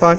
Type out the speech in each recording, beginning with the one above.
5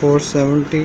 470